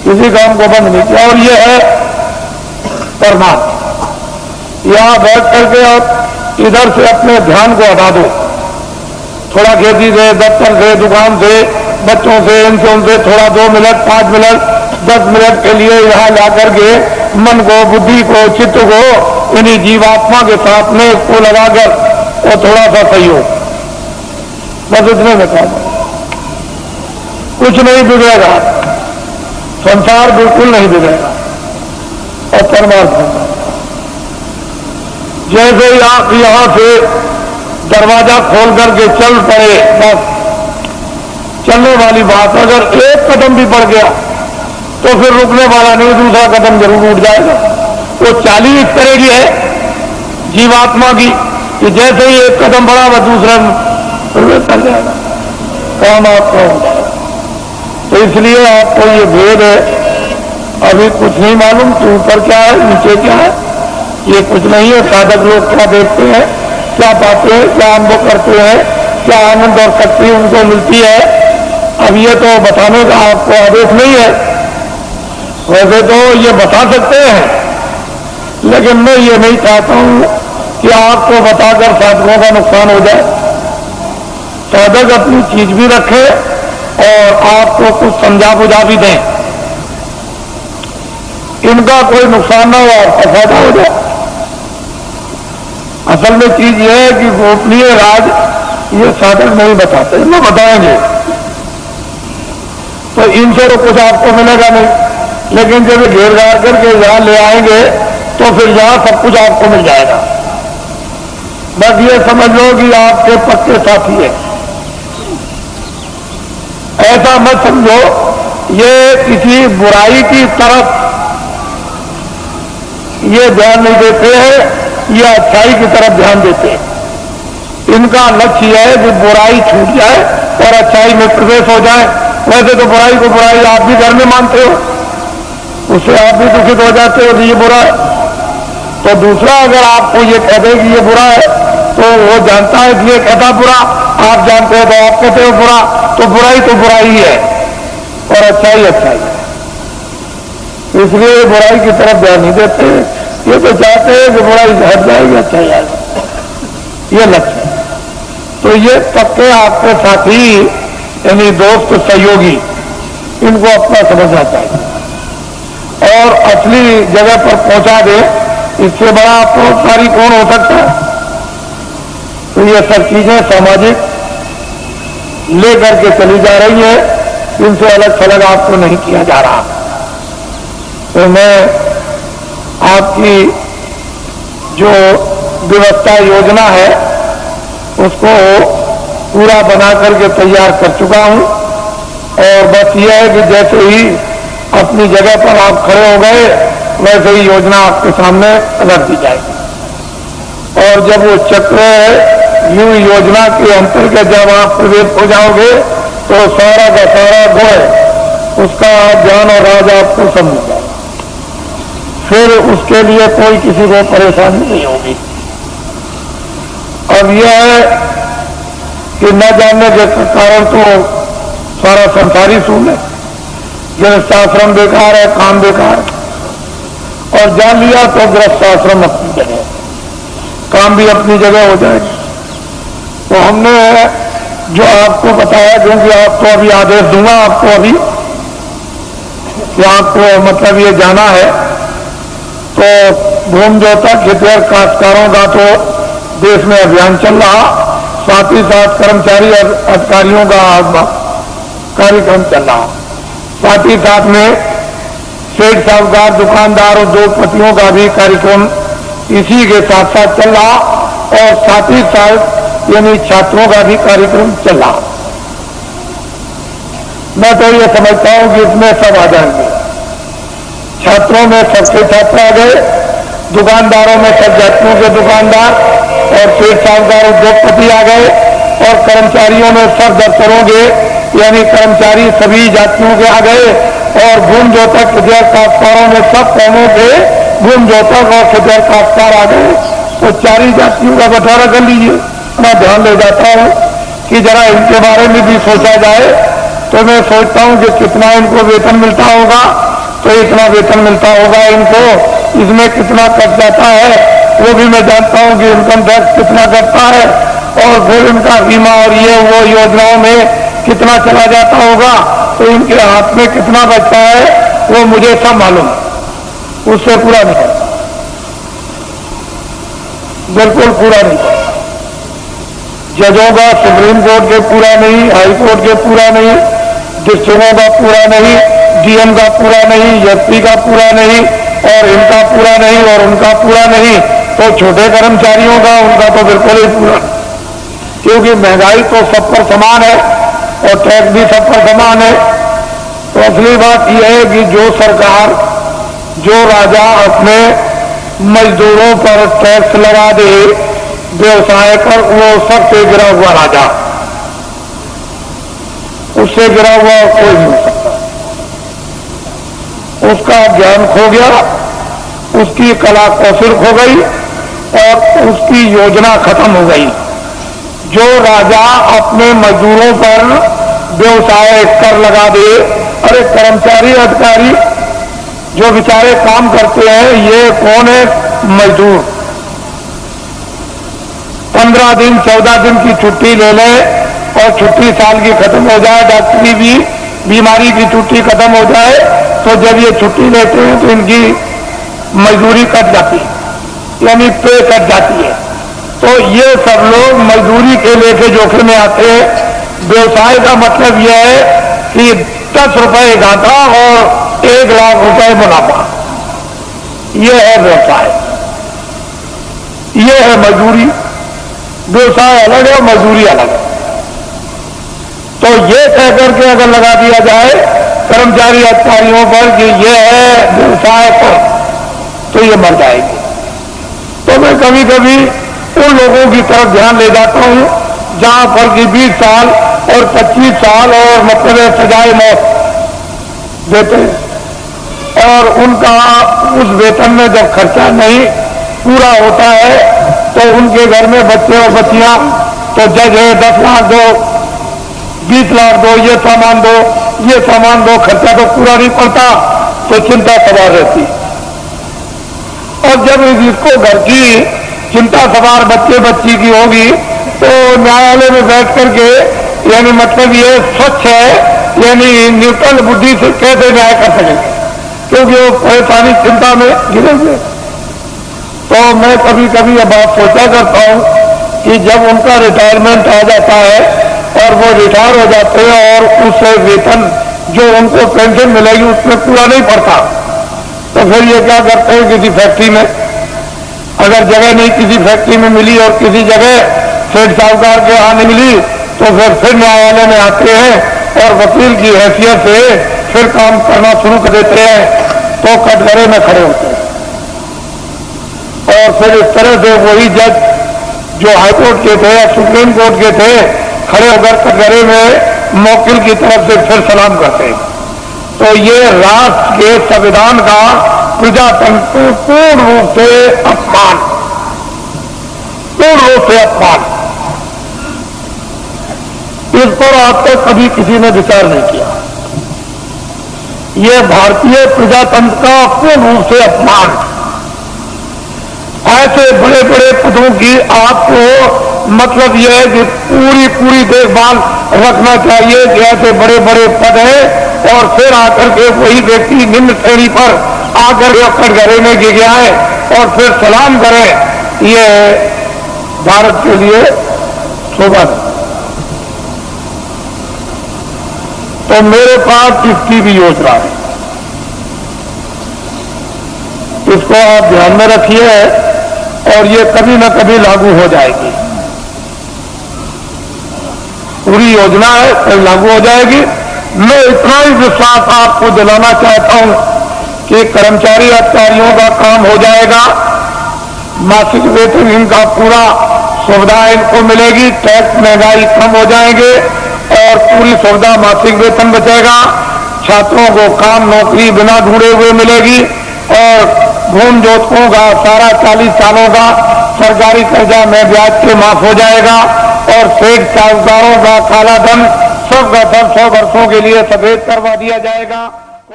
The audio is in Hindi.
किसी काम को बंद नहीं किया। और ये है प्रमाण। यहां बैठ करके आप इधर से अपने ध्यान को हटा दो, थोड़ा खेती से, दफ्तर से, दुकान से, बच्चों से, इनसे उनसे थोड़ा 2 मिनट, 5 मिनट, 10 मिनट के लिए यहां ला करके मन को, बुद्धि को, चित्त को इन्हीं जीवात्मा के साथ में इसको लगाकर और थोड़ा सा सहयोग, बस इतने में काम, कुछ नहीं बिगड़ेगा, संसार बिल्कुल नहीं बिगड़ेगा। और परमात्मा जैसे ही आप यहां से दरवाजा खोल करके चल पड़े, बस चलने वाली बात, अगर एक कदम भी बढ़ गया तो फिर रुकने वाला नहीं, दूसरा कदम जरूर उठ जाएगा। वो चाल ही इस तरह की है जीवात्मा की कि जैसे ही एक कदम बढ़ा वह दूसरा चल जाएगा, काम आपका हो जाएगा। तो इसलिए आपको ये भेद है, अभी कुछ नहीं मालूम कि ऊपर क्या है, नीचे क्या है, ये कुछ नहीं है। साधक लोग क्या देखते हैं, क्या पाते हैं, क्या अनुभव करते हैं, क्या आनंद और शक्ति उनको मिलती है, अब ये तो बताने का आपको आदेश नहीं है। वैसे तो ये बता सकते हैं, लेकिन मैं ये नहीं चाहता हूं कि आपको बताकर साधकों का नुकसान हो जाए। साधक अपनी चीज भी रखे और आपको कुछ समझा बुझा भी दें, इनका कोई नुकसान ना हो, आपका फायदा हो जाए। असल में चीज यह है कि गोपनीय राज ये साधक नहीं बताते, इन्हें बताएंगे तो इनसे तो कुछ आपको मिलेगा नहीं, लेकिन जब घेर घार करके यहां ले आएंगे तो फिर यहां सब कुछ आपको मिल जाएगा। बस ये समझ लो कि आपके पक्के साथी है, ऐसा मत समझो ये किसी बुराई की तरफ ये ध्यान नहीं देते हैं, ये अच्छाई की तरफ ध्यान देते हैं। इनका लक्ष्य है कि बुराई छूट जाए और अच्छाई में प्रवेश हो जाए। वैसे तो बुराई को बुराई आप भी घर में मानते हो, उससे आप भी दुखित हो जाते हो कि ये बुरा है। तो दूसरा अगर आपको ये कह दे कि ये बुरा है तो वो जानता है कि ये कहता बुरा, आप जानते हो तो आप कहते हो बुरा, तो बुराई ही है और अच्छाई अच्छाई है। इसलिए बुराई की तरफ ध्यान नहीं देते, ये तो चाहते हैं कि बुराई हट जाएगी, अच्छाई आएगी, ये लक्ष्य है। तो ये पक्के आपके साथी यानी दोस्त सहयोगी, इनको अपना समझना चाहिए और असली जगह पर पहुंचा दे, इससे बड़ा परोपकारी कौन हो सकता है। तो ये सब चीजें सामाजिक लेकर के चली जा रही है, इनसे अलग थलग आपको नहीं किया जा रहा। तो मैं आपकी जो व्यवस्था योजना है उसको पूरा बना करके तैयार कर चुका हूं और बस यह है कि जैसे ही अपनी जगह पर आप खड़े हो गए वैसे ही योजना आपके सामने रख दी जाएगी। और जब वो चक्र न्यू योजना के अंतर्गत जब आप प्रवेश हो जाओगे तो सारा का सारा गुण उसका ज्ञान और राज आपको समझ जाएगा। फिर उसके लिए कोई किसी को परेशानी नहीं होगी। अब यह है कि न जानने के कारण तो सारा संसारी शून्य, गृहस्थाश्रम बेकार है, काम बेकार है, और जान लिया तो गृहस्थाश्रम अपनी जगह, काम भी अपनी जगह हो जाएगी। तो हमने जो आपको बताया, क्योंकि आपको अभी आदेश दूंगा आपको अभी कि आपको मतलब ये जाना है, तो भूमि जोता खेतिहर काश्तकारों का तो देश में अभियान चल रहा, साथ ही साथ कर्मचारी और अधिकारियों का कार्यक्रम चल रहा, साथ ही साथ में सेठ साहूकार दुकानदार उद्योगपतियों का भी कार्यक्रम इसी के साथ साथ चल रहा, और साथ ही साथ यानी छात्रों का भी कार्यक्रम चल रहा। मैं तो ये समझता हूं कि इसमें सब आ जाएंगे। छात्रों में सबके छात्र आ गए, दुकानदारों में सब जातियों के दुकानदार और सेठ साहूकार उद्योगपति आ गए, और कर्मचारियों में सब दफ्तरों के यानी कर्मचारी सभी जातियों के आ गए, और भूमि जोतक खेतिहर काश्तकारों में सब कौमों के भूमि जोतक और खेतिहर काश्तकार आ गए। तो चारी जातियों का बंटवारा कर लीजिए। मैं ध्यान ले जाता हूं कि जरा इनके बारे में भी सोचा जाए। तो मैं सोचता हूं कि कितना इनको वेतन मिलता होगा से इतना वेतन मिलता होगा इनको, इसमें कितना कट जाता है वो भी मैं जानता हूं कि इनकम टैक्स कितना कटता है, और फिर इनका बीमा और ये वो योजनाओं में कितना चला जाता होगा, तो इनके हाथ में कितना बचता है वो मुझे सब मालूम है। उससे पूरा नहीं करता, बिल्कुल पूरा नहीं करता। जजों का सुप्रीम कोर्ट के पूरा नहीं, हाई कोर्ट के पूरा नहीं, डिस्ट्रिक्टों का पूरा नहीं, डीएम का पूरा नहीं, एसपी का पूरा नहीं, और इनका पूरा नहीं, और उनका पूरा नहीं, तो छोटे कर्मचारियों का उनका तो बिल्कुल ही पूरा, क्योंकि महंगाई तो सब पर समान है और टैक्स भी सब पर समान है। तो असली बात यह है कि जो सरकार, जो राजा अपने मजदूरों पर टैक्स लगा दे, व्यवसाय पर, वो सबसे गिरा हुआ राजा, उससे गिरा हुआ कोई नहीं हो सकता। उसका ज्ञान खो गया, उसकी कला कौशल खो गई और उसकी योजना खत्म हो गई। जो राजा अपने मजदूरों पर व्यवसाय कर लगा दे, अरे कर्मचारी अधिकारी जो बेचारे काम करते हैं, ये कौन है? मजदूर 15 दिन 14 दिन की छुट्टी ले ले और छुट्टी साल की खत्म हो जाए, डॉक्टरी भी बीमारी की छुट्टी खत्म हो जाए, तो जब ये छुट्टी लेते हैं तो इनकी मजदूरी कट जाती है, यानी पे कट जाती है। तो ये सब लोग मजदूरी के लेके जोखिम में आते हैं। व्यवसाय का मतलब यह है कि 10 रुपए घाटा और 1 लाख रुपए मुनाफा, यह है व्यवसाय, यह है मजदूरी। व्यवसाय अलग है, मजदूरी अलग है। तो ये कह करके अगर लगा दिया जाए कर्मचारी अधिकारियों पर कि ये है व्यवसाय पर, तो ये मर जाएगी। तो मैं कभी कभी उन लोगों की तरफ ध्यान ले जाता हूं जहां पर कि 20 साल और 25 साल और मतलब सजाए मौत देते हैं, और उनका उस वेतन में जब खर्चा नहीं पूरा होता है तो उनके घर में बच्चे और बच्चियां, तो जज है 10 लाख दो, 20 लाख दो, ये सामान दो, ये सामान दो, खर्चा तो पूरा नहीं पड़ता, तो चिंता सवार रहती। और जब इसको घर की चिंता सवार बच्चे बच्ची की होगी तो न्यायालय में बैठ करके, यानी मतलब ये स्वच्छ है, यानी न्यूट्रल बुद्धि से कैसे न्याय कर सकेंगे, क्योंकि वो परेशानी चिंता में गिरेंगे। तो मैं कभी कभी यह बात सोचा करता हूं कि जब उनका रिटायरमेंट आ जाता है और वो रिटायर हो जाते हैं और उस वेतन जो उनको पेंशन मिलेगी उसमें पूरा नहीं पड़ता, तो फिर ये क्या करते हैं, किसी फैक्ट्री में, अगर जगह नहीं किसी फैक्ट्री में मिली और किसी जगह सेठ साहूकार के यहाँ नहीं मिली, तो फिर न्यायालय में आते हैं और वकील की हैसियत से फिर काम करना शुरू कर देते हैं, तो कटघरे में खड़े होते हैं। और फिर इस तरह से वही जज जो हाईकोर्ट के थे या सुप्रीम कोर्ट के थे, खड़े होकर कटघरे में मौकिल की तरफ से फिर सलाम करते हैं। तो ये राष्ट्र के संविधान का प्रजातंत्र को पूर्ण रूप से अपमान, पूर्ण रूप से अपमान। इस पर आज तक कभी किसी ने विचार नहीं किया। यह भारतीय प्रजातंत्र का पूर्ण रूप से अपमान। ऐसे बड़े बड़े पदों की आपको मतलब यह है कि पूरी देखभाल रखना चाहिए कि ऐसे बड़े बड़े पद हैं और फिर आकर के वही व्यक्ति निम्न श्रेणी पर आकर के कटघरे में गिर गया है और फिर सलाम करें, ये भारत के लिए शोभा नहीं। तो मेरे पास इसकी भी योजना है, इसको आप ध्यान में रखिए और ये कभी न कभी लागू हो जाएगी। पूरी योजना है, कल लागू हो जाएगी। मैं इतना ही विश्वास आपको दिलाना चाहता हूं कि कर्मचारी अधिकारियों का काम हो जाएगा, मासिक वेतन इनका पूरा सुविधा इनको मिलेगी, टैक्स महंगाई कम हो जाएंगे और पूरी सुविधा मासिक वेतन बचेगा। छात्रों को काम नौकरी बिना ढूंढे हुए मिलेगी और भून जोतकों का सारा 40 सालों का सरकारी कर्जा में ब्याज के माफ हो जाएगा और सेठ साहूकारों का काला धन सब का सब 100 वर्षों के लिए सफेद करवा दिया जाएगा।